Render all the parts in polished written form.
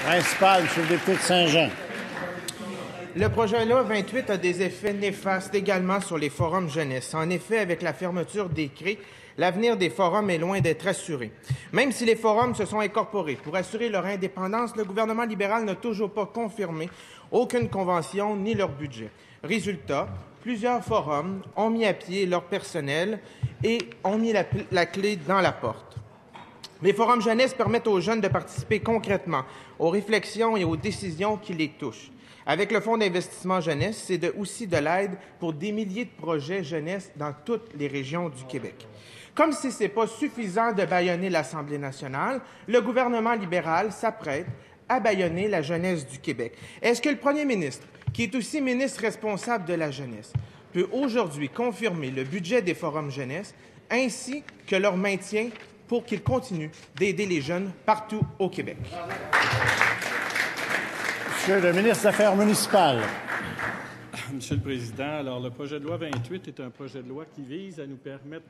Principal, M. le député de Saint-Jean. Le projet de loi 28 a des effets néfastes également sur les forums jeunesse. En effet, avec la fermeture des CRE, l'avenir des forums est loin d'être assuré. Même si les forums se sont incorporés pour assurer leur indépendance, le gouvernement libéral n'a toujours pas confirmé aucune convention ni leur budget. Résultat, plusieurs forums ont mis à pied leur personnel et ont mis la clé dans la porte. Les forums jeunesse permettent aux jeunes de participer concrètement aux réflexions et aux décisions qui les touchent. Avec le Fonds d'investissement jeunesse, c'est aussi de l'aide pour des milliers de projets jeunesse dans toutes les régions du Québec. Comme si ce n'est pas suffisant de bâillonner l'Assemblée nationale, le gouvernement libéral s'apprête à bâillonner la jeunesse du Québec. Est-ce que le premier ministre, qui est aussi ministre responsable de la jeunesse, peut aujourd'hui confirmer le budget des forums jeunesse ainsi que leur maintien pour qu'ils continuent d'aider les jeunes partout au Québec? Monsieur le ministre des Affaires municipales. Monsieur le Président, alors le projet de loi 28 est un projet de loi qui vise à nous permettre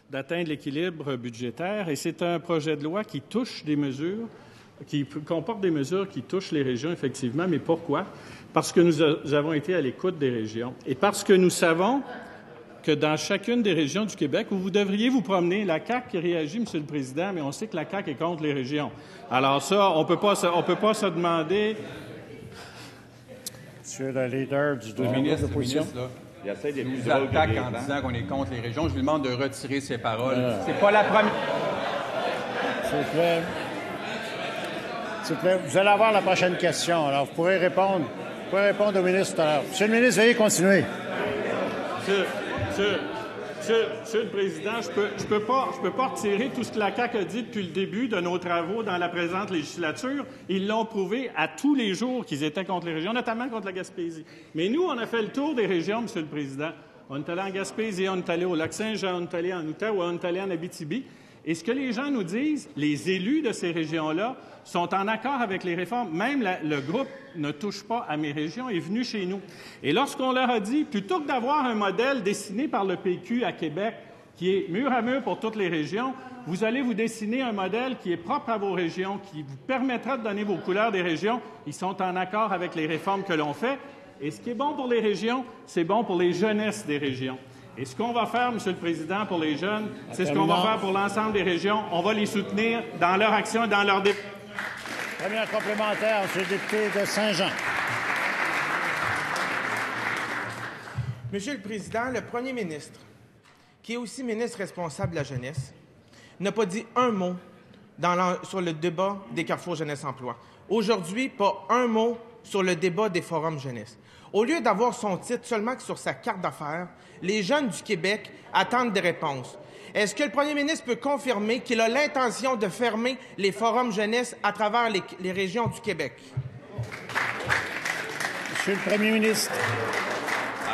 d'atteindre l'équilibre budgétaire et c'est un projet de loi qui touche des mesures, qui comporte des mesures qui touchent les régions, effectivement. Mais pourquoi? Parce que nous avons été à l'écoute des régions et parce que nous savons que dans chacune des régions du Québec, où vous devriez vous promener, la CAQ réagit, Monsieur le Président, mais on sait que la CAQ est contre les régions. Alors ça, on peut pas se demander... Monsieur le leader du gouvernement de l'opposition. Il essaie d'être plus attaque en disant qu'on est contre les régions. Je lui demande de retirer ses paroles. C'est pas la première... S'il vous plaît, vous allez avoir la prochaine question. Alors, vous pourrez répondre au ministre tout à l'heure. Monsieur le ministre, veuillez continuer. Monsieur le Président, je peux pas retirer tout ce que la CAQ a dit depuis le début de nos travaux dans la présente législature. Ils l'ont prouvé à tous les jours qu'ils étaient contre les régions, notamment contre la Gaspésie. Mais nous, on a fait le tour des régions, Monsieur le Président. On est allé en Gaspésie, on est allé au Lac-Saint-Jean, on est allé en Outaouais, on est allé en Abitibi. Et ce que les gens nous disent, les élus de ces régions-là, sont en accord avec les réformes. Même le groupe Ne touche pas à mes régions est venu chez nous. Et lorsqu'on leur a dit, plutôt que d'avoir un modèle dessiné par le PQ à Québec, qui est mur à mur pour toutes les régions, vous allez vous dessiner un modèle qui est propre à vos régions, qui vous permettra de donner vos couleurs des régions. Ils sont en accord avec les réformes que l'on fait. Et ce qui est bon pour les régions, c'est bon pour les jeunesses des régions. Et ce qu'on va faire, Monsieur le Président, pour les jeunes, c'est ce qu'on va faire pour l'ensemble des régions. On va les soutenir dans leur action et dans leur développement. Première complémentaire, M. le député de Saint-Jean. Monsieur le Président, le premier ministre, qui est aussi ministre responsable de la jeunesse, n'a pas dit un mot sur le débat des carrefours jeunesse-emploi. Aujourd'hui, pas un mot sur le débat des forums jeunesse. Au lieu d'avoir son titre seulement que sur sa carte d'affaires, les jeunes du Québec attendent des réponses. Est-ce que le premier ministre peut confirmer qu'il a l'intention de fermer les forums jeunesse à travers les régions du Québec? Monsieur le premier ministre.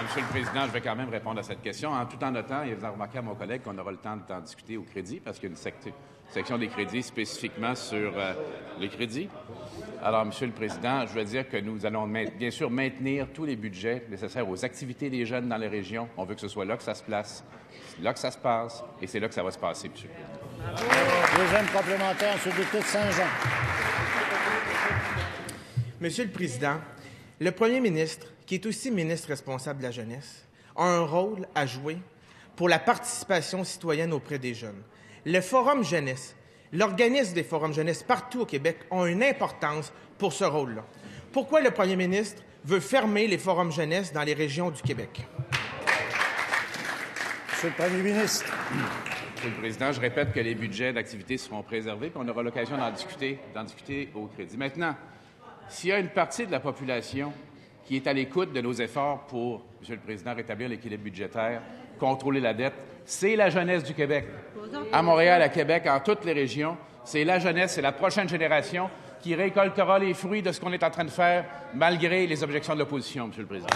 Monsieur le Président, je vais quand même répondre à cette question. Tout en notant, et vous avez remarqué à mon collègue qu'on aura le temps d'en discuter au crédit, parce qu'il y a une section des crédits spécifiquement sur les crédits. Alors, Monsieur le Président, je veux dire que nous allons bien sûr maintenir tous les budgets nécessaires aux activités des jeunes dans les régions. On veut que ce soit là que ça se place, là que ça se passe, et c'est là que ça va se passer, Monsieur le Président. Deuxième complémentaire, M. le député de Saint-Jean. Monsieur le Président, le premier ministre, qui est aussi ministre responsable de la jeunesse, a un rôle à jouer pour la participation citoyenne auprès des jeunes. Le Forum jeunesse, l'organisme des forums jeunesse partout au Québec ont une importance pour ce rôle-là. Pourquoi le premier ministre veut fermer les forums jeunesse dans les régions du Québec? Monsieur le premier ministre. Monsieur le Président, je répète que les budgets d'activité seront préservés, puis on aura l'occasion d'en discuter au crédit. Maintenant, s'il y a une partie de la population qui est à l'écoute de nos efforts pour, Monsieur le Président, rétablir l'équilibre budgétaire, contrôler la dette, c'est la jeunesse du Québec. À Montréal, à Québec, en toutes les régions, c'est la jeunesse, c'est la prochaine génération qui récoltera les fruits de ce qu'on est en train de faire, malgré les objections de l'opposition, Monsieur le Président.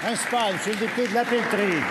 Principal, Monsieur le député de La Pelletrie.